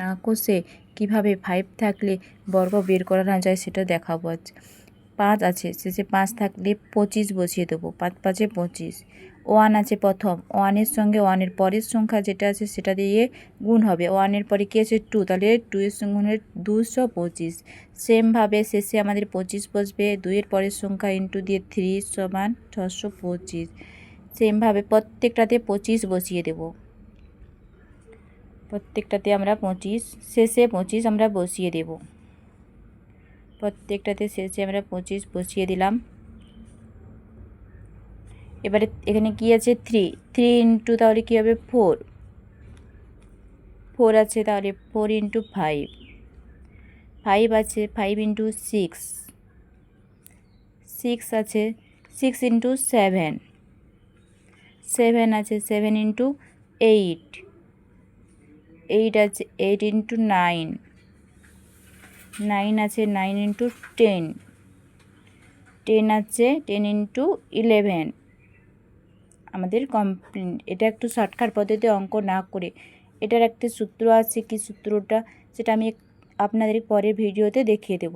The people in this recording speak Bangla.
না কষে কীভাবে 5 থাকলে বর্গ বের করা না যায় সেটা দেখাবো আজ। 5 আছে, শেষে 5 থাকলে 25 বসিয়ে দেবো। 5 5 25। 1 আছে প্রথম, 1-এর সঙ্গে 1-এর পরের সংখ্যা যেটা আছে সেটা দিয়ে গুণ হবে। 1-এর পরে কী আছে 2, তাহলে 2-এর সঙ্গে গুণ হলে 225। সেমভাবে শেষে আমাদের 25 বসবে। 2-এর পরের সংখ্যা ইন্টু দিয়ে 3 সমান 625। সেমভাবে প্রত্যেকটাতে 25 বসিয়ে দেব। প্রত্যেকটাতে আমরা 25, শেষে 25 আমরা বসিয়ে দেব। প্রত্যেকটাতে শেষে আমরা 25 বসিয়ে দিলাম। এবারে এখানে কি আছে 3 ইন্টু, তাহলে কী হবে 4 আছে, তাহলে 4 ইন্টু 5 আছে, 5 ইন্টু 6 আছে, 6 ইন্টু 7 আছে, 7 ইন্টু 8 আছে, 8 ইন্টু 9 আছে, 9 ইন্টু 10 আছে, 10 ইন্টু 11। আমাদের কমপ্লিট। এটা একটু শর্টকাট পদ্ধতিতে অঙ্ক না করে এটার একটা সূত্র আছে, কি সূত্রটা সেটা আমি আপনাদের পরের ভিডিওতে দেখিয়ে দেব।